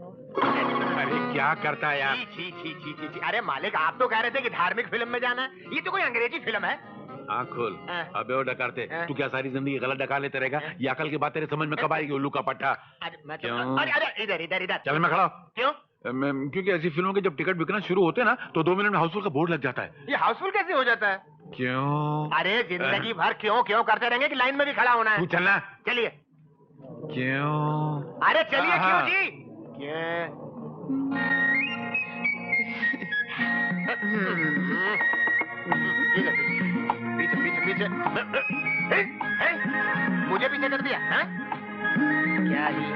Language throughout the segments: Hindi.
अरे क्या करता है यार? छी छी छी छी छी। अरे मालिक, आप तो कह रहे थे कि धार्मिक फिल्म में जाना है, ये तो कोई अंग्रेजी फिल्म है। आँख खोल। अबे वो डकारते, हाँ। तू क्या सारी जिंदगी गलत डकार लेते रहेगा? ये अकल की बात तेरे समझ में कब आएगी उल्लू का पट्टा? अरे मैं तो क्यों? अरे इधर इधर इधर। चल मैं खड़ा हूँ। क्यों? क्योंकि ऐसी फिल्मों के जब टिकट बिकना शुरू होते हैं ना तो 2 मिनट में हाउसफुल का बोर्ड लग जाता है। ये हाउसफुल कैसे हो जाता है? क्यों? अरे जिंदगी भर क्यों क्यों करते रहेंगे कि लाइन में भी खड़ा होना है? तू चलना। चलिए। क्यों? अरे चलिए। क्यों हाँ। जी? पीछे पीछे पीछे। मुझे पीछे कर दिया है? क्या क्यों?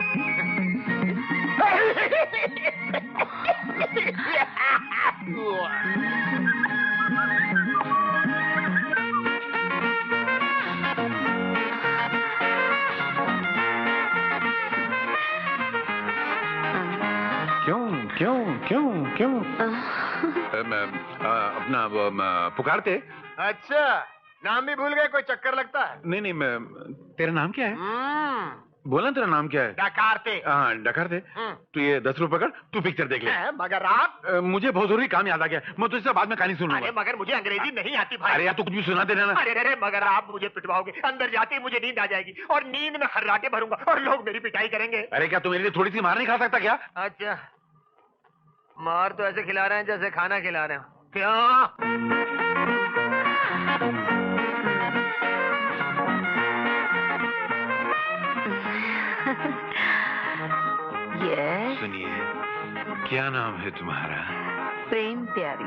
अपना पुकारते। अच्छा, नाम भी भूल गए? कोई चक्कर लगता है? नहीं, मैं तेरा नाम क्या है? बोला तेरा नाम क्या है? डकारते। हाँ डकारते। तू ये 10 रुपए कर, तू पिक्चर देख ले। मगर आप? मुझे बहुत जरूरी काम याद आ गया, मैं तुझसे बाद में कहानी सुनूंगा। अरे मगर मुझे अंग्रेजी नहीं आती भाई। अरे यार तू कुछ भी सुना देना ना। अरे मगर आप मुझे पिटवाओगे, अंदर जाते ही मुझे नींद आ जाएगी और नींद में खर्राटे भरूंगा और लोग मेरी पिटाई करेंगे। अरे क्या तू मेरे लिए थोड़ी सी मार नहीं खा सकता क्या? अच्छा, मार तो ऐसे खिला रहे हैं जैसे खाना खिला रहे हो। क्या? सुनिए, क्या नाम है तुम्हारा? प्रेम प्यारी।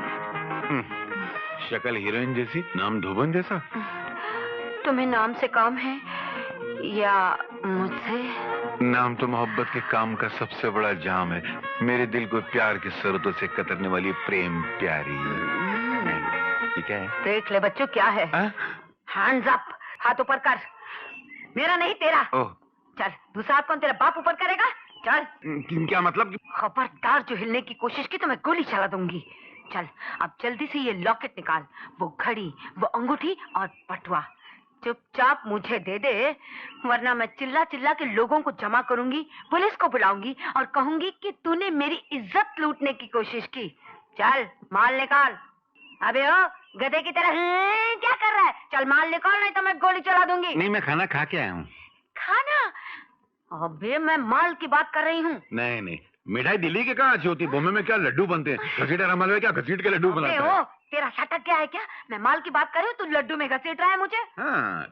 शक्ल हीरोइन जैसी, नाम धोबन जैसा। तुम्हें नाम से काम है या मुझसे? नाम तो मोहब्बत के काम का सबसे बड़ा जाम है। मेरे दिल को प्यार के सरतों से कतरने वाली प्रेम प्यारी। ठीक है? देख ले बच्चों क्या है। हैंड्स अप, हाथ ऊपर कर। मेरा नहीं तेरा। चल, दूसरा हाथ कौन तेरा बाप ऊपर करेगा? चल। क्या मतलब? खबरदार जो हिलने की कोशिश की तो मैं गोली चला दूंगी। चल अब जल्दी से ये लॉकेट निकाल, वो घड़ी, वो अंगूठी और पटुआ। चुपचाप मुझे दे दे, वरना मैं चिल्ला चिल्ला के लोगों को जमा करूंगी, पुलिस को बुलाऊंगी और कहूंगी कि तूने मेरी इज्जत लूटने की कोशिश की। चल माल निकाल। अबे ओ गधे की तरह क्या कर रहा है? चल माल निकाल, नहीं तो मैं गोली चला दूंगी। नहीं, मैं खाना खा के आया हूँ। खाना? अबे मैं माल की बात कर रही हूँ। नहीं, मिठाई दिल्ली के कहाँ अच्छी होती? बॉम्बे में क्या लड्डू बनते हैं? घसीटा रमाल में क्या घसीट के लड्डू बनाते हैं? तेरा सटक क्या है क्या? मैं माल की बात कर रही हूँ, तू लड्डू में घसीट रहा है मुझे। हाँ,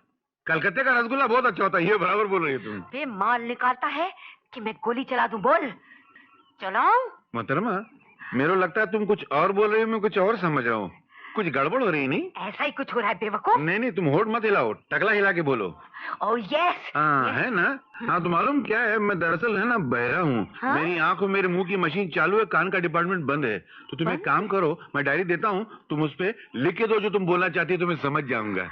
कलकत्ते का रसगुल्ला बहुत अच्छा होता है, ये बराबर बोल रही है तुम। बे माल निकालता है कि मैं गोली चला दूं? बोल। चलाऊं? मोहतरमा, मेरे लगता है तुम कुछ और बोल रही हो, मैं कुछ और समझ रहा हूँ। कुछ गड़बड़ हो रही नहीं? ऐसा ही कुछ हो रहा है बेवकूफ। नहीं, तुम होठ मत हिलाओ, टकला हिला के बोलो। Oh yes. हाँ है ना? हाँ तो मालूम क्या है, मैं दरअसल है ना बहरा हूँ। हाँ? मेरी आंख और मेरे मुंह की मशीन चालू है, कान का डिपार्टमेंट बंद है। तो तुम एक काम करो, मैं डायरी देता हूँ, तुम उस पे लिख के दो जो तुम बोलना चाहती हो, तो मैं समझ जाऊंगा।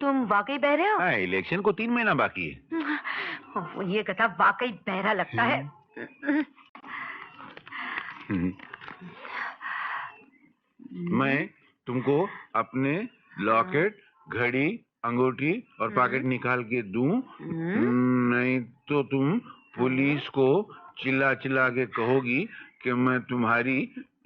तुम वाकई बहरे हो? हाँ, इलेक्शन को 3 महीना बाकी है। ये कथा वाकई बहरा लगता है। मैं तुमको अपने लॉकेट, घड़ी, अंगूठी और पॉकेट निकाल के दूं? नहीं तो तुम पुलिस को चिल्ला चिल्ला के कहोगी कि मैं तुम्हारी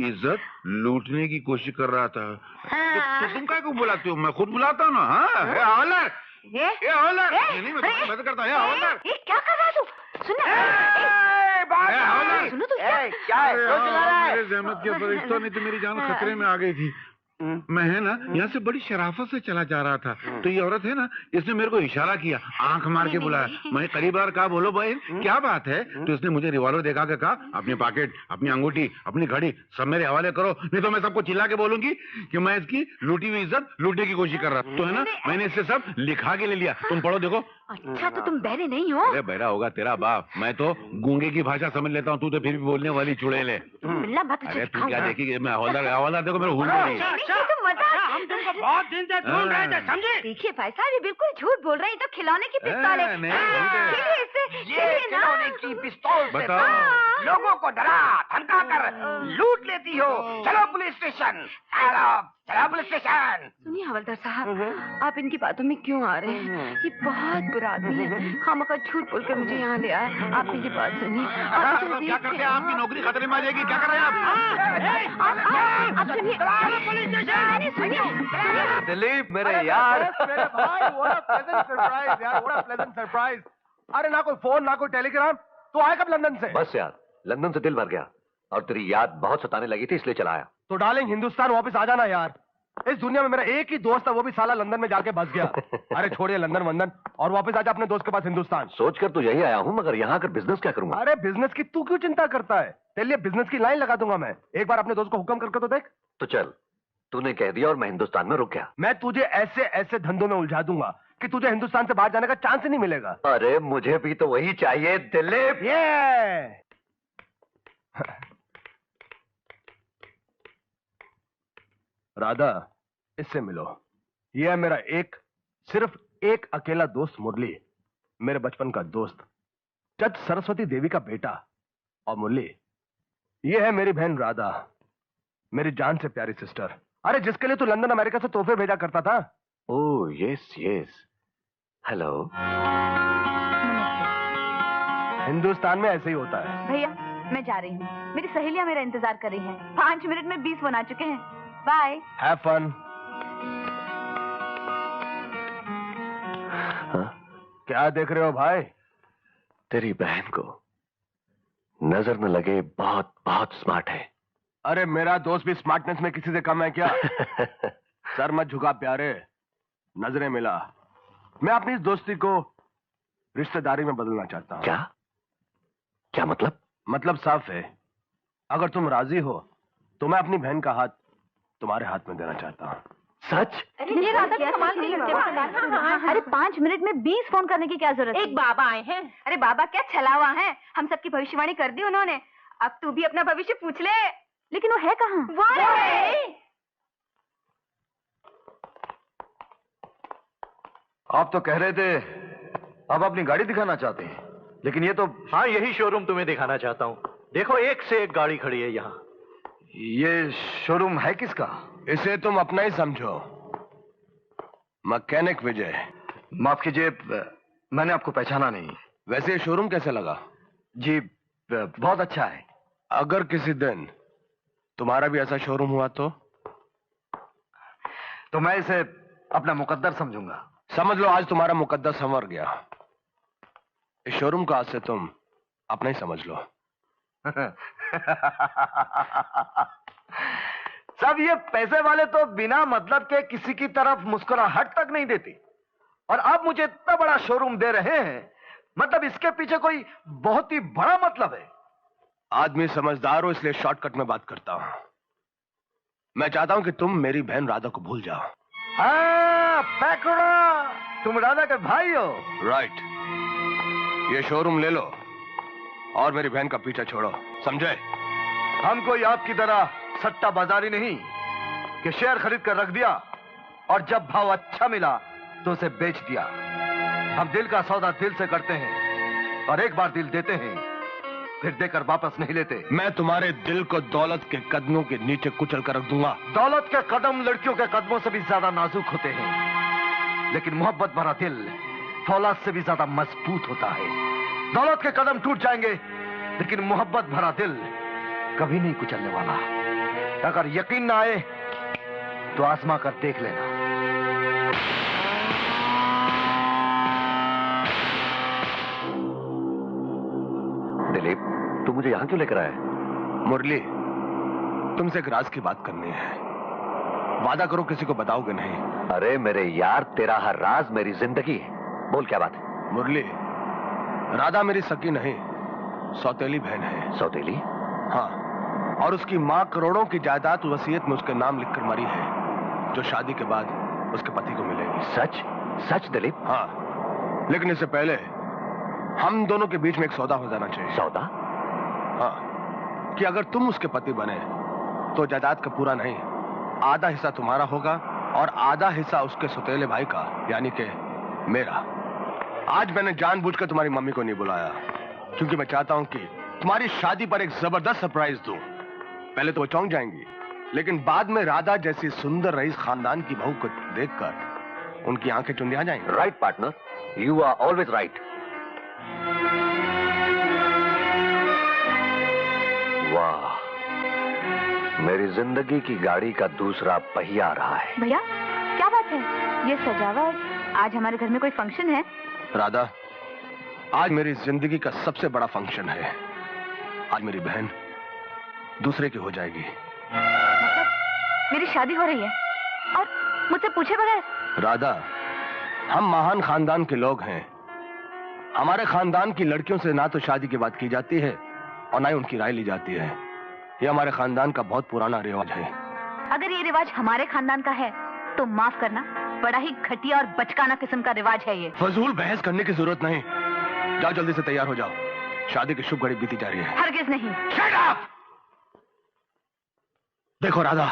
इज्जत लूटने की कोशिश कर रहा था। तो तुम क्या को बुलाते हो? मैं खुद बुलाता हूँ ना। हाँ, हवलदार, ये हवलदार। नहीं, मैं तो करता हूँ। हवलदार, क्या कर रहा है तू? सुन सुनो तो क्या है? मेरे जहमत के फरिश्तों ने तो मेरी जान खतरे में आ गई थी। मैं है ना यहाँ से बड़ी शराफत से चला जा रहा था, तो ये औरत है ना, इसने मेरे को इशारा किया, आंख मार के बुलाया। मैं कई बार कहा बोलो भाई क्या बात है, तो इसने मुझे रिवॉल्वर दिखा के कहा अपनी पॉकेट, अपनी अंगूठी, अपनी घड़ी सब मेरे हवाले करो, नहीं तो मैं सबको चिल्ला के बोलूंगी कि मैं इसकी लूटी हुई इज्जत लूटने की कोशिश कर रहा। तो है ना, मैंने इससे सब लिखा के ले लिया। तुम पढ़ो देखो। अच्छा तो तुम बहरे नहीं हो? अरे बहरा होगा तेरा बाप, मैं तो गूंगे की भाषा समझ लेता हूँ, तू तो फिर भी बोलने वाली चुड़ैल है। अरे तू क्या देखी? मैं हवलदार देखो मेरे हुल नहीं। हम तुमको बहुत दिन से ढूंढ रहे थे, समझे? देखिए भाई साहब, ये बिल्कुल झूठ बोल रहे हैं, तो खिलौने की पिस्तौल है। ये खिलौने की पिस्तौल से लोगों को डरा धमका कर लूट लेती हो। चलो पुलिस स्टेशन, चलो पुलिस स्टेशन। सुनिए हवलदार साहब, आप इनकी बातों में क्यों आ रहे हैं? ये बहुत बुरा आदमी है, खामखा झूठ बोलकर मुझे यहाँ ले आया। आप मेरी बात सुनिए। क्या करते हैं? आपकी नौकरी खतरे में आ जाएगी। क्या कर रहे हैं आप सुनिए। दिलीप मेरे यार, मेरे भाई, what a pleasant surprise यार, what a pleasant surprise। अरे ना कोई फोन ना कोई टेलीग्राम, तो आए कब लंदन से? बस यार लंदन से दिल भर गया और तेरी याद बहुत सताने लगी थी इसलिए चला आया। तो डार्लिंग हिंदुस्तान वापस आ जाना यार। इस दुनिया में मेरा एक ही दोस्त है, वो भी साला लंदन में जाके बस गया। अरे छोड़िए लंदन वंदन और वापस आजा अपने दोस्त के पास हिंदुस्तान। सोचकर तो यही आया हूँ, मगर यहाँ आकर बिजनेस क्या करूंगा? अरे बिजनेस की तू क्यों चिंता करता है? तेरे लिए बिजनेस की लाइन लगा दूंगा मैं। एक बार अपने दोस्त को हुक्म करके तो देख। तो चल, तूने कह दिया और मैं हिंदुस्तान में रुक गया। मैं तुझे ऐसे ऐसे धंधों में उलझा दूंगा कि तुझे हिंदुस्तान से बाहर जाने का चांस ही नहीं मिलेगा। अरे मुझे भी तो वही चाहिए दिलीप। ये राधा, इससे मिलो। ये है मेरा सिर्फ एक अकेला दोस्त मुरली, मेरे बचपन का दोस्त, जज सरस्वती देवी का बेटा। और मुरली, ये है मेरी बहन राधा, मेरी जान से प्यारी सिस्टर। अरे जिसके लिए तू लंदन अमेरिका से तोहफे भेजा करता था। Oh yes yes, hello. Hindustan में ऐसे ही होता है। भैया मैं जा रही हूँ, मेरी सहेलियां मेरा इंतजार कर रही हैं। 5 मिनट में 20 फोन आ चुके हैं। बाय। Have fun. क्या देख रहे हो भाई? तेरी बहन को नजर न लगे, बहुत बहुत स्मार्ट है। अरे मेरा दोस्त भी स्मार्टनेस में किसी से कम है क्या? सर मत झुका प्यारे, नजरें मिला। मैं अपनी इस दोस्ती को रिश्तेदारी में बदलना चाहता हूँ। क्या क्या मतलब? मतलब साफ है, अगर तुम राजी हो तो मैं अपनी बहन का हाथ तुम्हारे हाथ में देना चाहता हूँ। सच? ये राधा की कमाल नहीं है। अरे 5 मिनट में 20 फोन करने की क्या जरूरत है? एक बाबा आए हैं। अरे बाबा क्या छलावा है, हम सबकी भविष्यवाणी कर दी उन्होंने। अब तू भी अपना भविष्य पूछ ले। लेकिन वो है कहाँ? वो है। आप तो कह रहे थे आप अपनी गाड़ी दिखाना चाहते हैं, लेकिन ये तो। हाँ यही शोरूम तुम्हें दिखाना चाहता हूँ। देखो एक से एक गाड़ी खड़ी है यहाँ। ये शोरूम है किसका? इसे तुम अपना ही समझो, मैकेनिक विजय। माफ कीजिए, मैंने आपको पहचाना नहीं। वैसे ये शोरूम कैसे लगा? जी बहुत अच्छा है। अगर किसी दिन तुम्हारा भी ऐसा शोरूम हुआ तो मैं इसे अपना मुकद्दर समझूंगा। समझ लो आज तुम्हारा मुकद्दर संवर गया। इस शोरूम को आज से तुम अपना ही समझ लो। सब ये पैसे वाले तो बिना मतलब के किसी की तरफ मुस्कुराहट तक नहीं देती, और अब मुझे इतना बड़ा शोरूम दे रहे हैं, मतलब इसके पीछे कोई बहुत ही बड़ा मतलब है। आदमी समझदार हो इसलिए शॉर्टकट में बात करता हूं। मैं चाहता हूं कि तुम मेरी बहन राधा को भूल जाओ। पैकुड़ा, तुम राधा के भाई हो? राइट। ये शोरूम ले लो और मेरी बहन का पीछा छोड़ो, समझे? हम कोई आपकी तरह सट्टा बाजारी नहीं कि शेयर खरीद कर रख दिया और जब भाव अच्छा मिला तो उसे बेच दिया। हम दिल का सौदा दिल से करते हैं, और एक बार दिल देते हैं फिर देकर वापस नहीं लेते। मैं तुम्हारे दिल को दौलत के कदमों के नीचे कुचल कर रख दूंगा। दौलत के कदम लड़कियों के कदमों से भी ज्यादा नाजुक होते हैं, लेकिन मोहब्बत भरा दिल फौलाद से भी ज्यादा मजबूत होता है। दौलत के कदम टूट जाएंगे, लेकिन मोहब्बत भरा दिल कभी नहीं कुचलने वाला। अगर यकीन ना आए तो आजमा कर देख लेना। दिलीप, तू मुझे यहां क्यों लेकर आया? मुरली, तुमसे एक राज की बात करनी है। वादा करो किसी को बताओगे नहीं। अरे मेरे यार, तेरा हर राज मेरी जिंदगी है। बोल क्या बात है? मुरली, राधा मेरी सकी नहीं, सौतेली बहन है। सौतेली? हाँ, और उसकी माँ करोड़ों की जायदाद वसीयत में उसके नाम लिखकर मरी है, जो शादी के बाद उसके पति को मिलेगी। सच? सच दिलीप? हाँ, लेकिन इससे पहले हम दोनों के बीच में एक सौदा हो जाना चाहिए। सौदा? हाँ, कि अगर तुम उसके पति बने तो जायदाद का पूरा नहीं, आधा हिस्सा तुम्हारा होगा और आधा हिस्सा उसके सौतेले भाई का, यानी कि मेरा। आज मैंने जानबूझकर तुम्हारी मम्मी को नहीं बुलाया, क्योंकि मैं चाहता हूं कि तुम्हारी शादी पर एक जबरदस्त सरप्राइज दूं। पहले तो वो चौंक जाएंगी, लेकिन बाद में राधा जैसी सुंदर रईस खानदान की बहू को देखकर उनकी आंखें चुंधिया जाएंगी। Right partner, you are always right. वाह, मेरी जिंदगी की गाड़ी का दूसरा पहिया आ रहा है। भैया क्या बात है, ये सजावट, आज हमारे घर में कोई फंक्शन है? राधा, आज मेरी जिंदगी का सबसे बड़ा फंक्शन है। आज मेरी बहन दूसरे की हो जाएगी। मतलब मेरी शादी हो रही है और मुझसे पूछे बगैर? राधा, हम महान खानदान के लोग हैं। हमारे खानदान की लड़कियों से ना तो शादी की बात की जाती है और ना ही उनकी राय ली जाती है। ये हमारे खानदान का बहुत पुराना रिवाज है। अगर ये रिवाज हमारे खानदान का है तो माफ करना, बड़ा ही घटिया और बचकाना किस्म का रिवाज है ये। फजूल बहस करने की जरूरत नहीं। जाओ जल्दी से तैयार हो जाओ, शादी की शुभ घड़ी बीती जा रही है। हरगिज नहीं। Shut up! देखो राधा,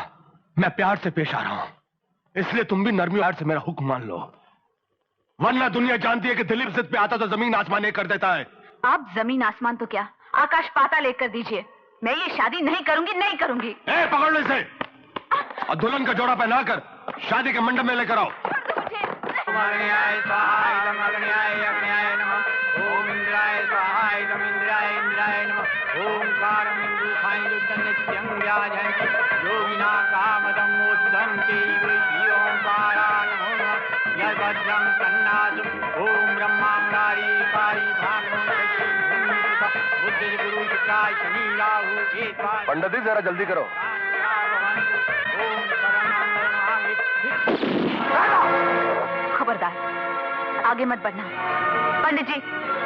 मैं प्यार से पेश आ रहा हूं, इसलिए तुम भी नरमी प्यार से मेरा हुक्म मान लो, वरना दुनिया जानती है कि दिलीप जिद पे आता तो जमीन आसमान एक कर देता है। आप जमीन आसमान तो क्या, आकाश पाताल एक कर दीजिए। मैं ये शादी नहीं करूंगी, नहीं करूंगी। ए, पकड़ लो इसे और दुल्हन का जोड़ा पहना कर शादी के मंडप में लेकर आओ। अग्न्याय स्वाहा इदम अग्न्याय अग्न्याय नमः। ओम इंद्राय स्वाहा इदम इंद्राय इंद्राय नमः। ओंकारं इंदुखाय नित्यं व्याजयन्ति योगिना कामदं मोक्षदं ते श्री ओंकाराय नमो नमः। यद्भद्रं तन्नासु ओम ब्रह्मांगारी कारी भागवत बुद्धि गुरु शुक्राय शनि राहु केतवाय। पंडित जी जरा जल्दी करो। खबरदार, आगे मत बढ़ना। पंडित जी,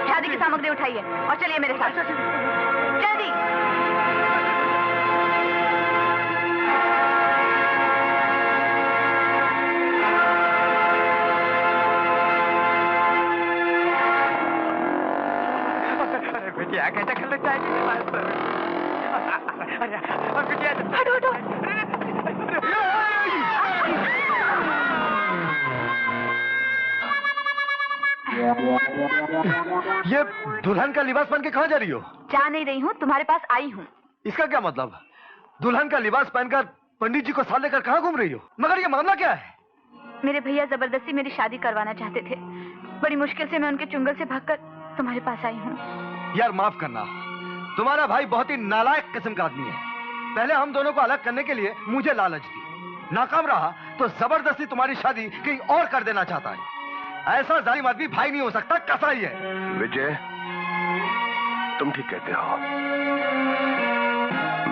शादी की सामग्री उठाइए और चलिए मेरे साथ। जल्दी। बिटिया कैसे कर लेता है? हटो हटो। ये दुल्हन का लिबास पहन के कहाँ जा रही हो? जा नहीं रही हूँ, तुम्हारे पास आई हूँ। इसका क्या मतलब? दुल्हन का लिबास पहनकर पंडित जी को साथ लेकर कहाँ घूम रही हो? मगर ये मामला क्या है? मेरे भैया जबरदस्ती मेरी शादी करवाना चाहते थे। बड़ी मुश्किल से मैं उनके चुंगल से भागकर तुम्हारे पास आई हूँ। यार माफ करना, तुम्हारा भाई बहुत ही नालायक किस्म का आदमी है। पहले हम दोनों को अलग करने के लिए मुझे लालच दी, नाकाम रहा तो जबरदस्ती तुम्हारी शादी कहीं और कर देना चाहता है। ऐसा जालिम आदमी भाई नहीं हो सकता, कसाई है। विजय, तुम ठीक कहते हो।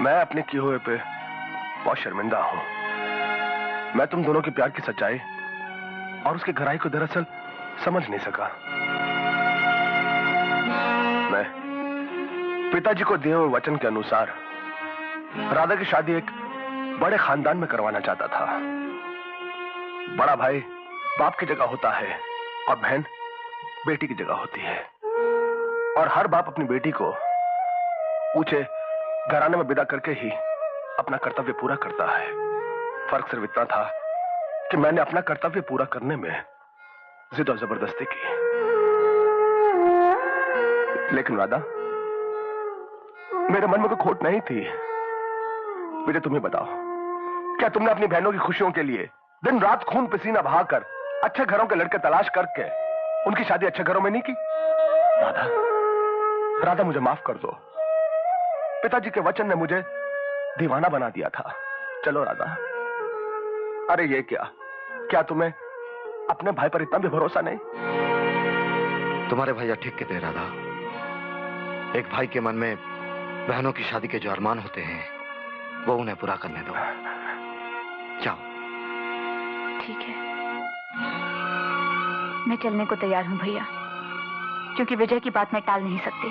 मैं अपने किए हुए पे बहुत शर्मिंदा हूं। मैं तुम दोनों के प्यार की सच्चाई और उसके गहराई को दरअसल समझ नहीं सका। मैं पिताजी को दिए हुए वचन के अनुसार राधा की शादी एक बड़े खानदान में करवाना चाहता था। बड़ा भाई बाप की जगह होता है और बहन बेटी की जगह होती है, और हर बाप अपनी बेटी को ऊंचे घराने में विदा करके ही अपना कर्तव्य पूरा करता है। फर्क सिर्फ इतना था कि मैंने अपना कर्तव्य पूरा करने में जिद और जबरदस्ती की। लेकिन राधा, मेरे मन में कोई खोट नहीं थी। मुझे तुम्हें बताओ, क्या तुमने अपनी बहनों की खुशियों के लिए दिन रात खून पसीना बहाकर अच्छे घरों के लड़के तलाश करके उनकी शादी अच्छे घरों में नहीं की? राधा, राधा मुझे माफ कर दो। पिताजी के वचन ने मुझे दीवाना बना दिया था। चलो राधा। अरे ये क्या तुम्हें अपने भाई पर इतना भी भरोसा नहीं? तुम्हारे भैया ठीक कहते हैं राधा। एक भाई के मन में बहनों की शादी के जो अरमान होते हैं वो उन्हें पूरा करने दो। जाओ। ठीक है, मैं चलने को तैयार हूँ भैया, क्योंकि विजय की बात मैं टाल नहीं सकती।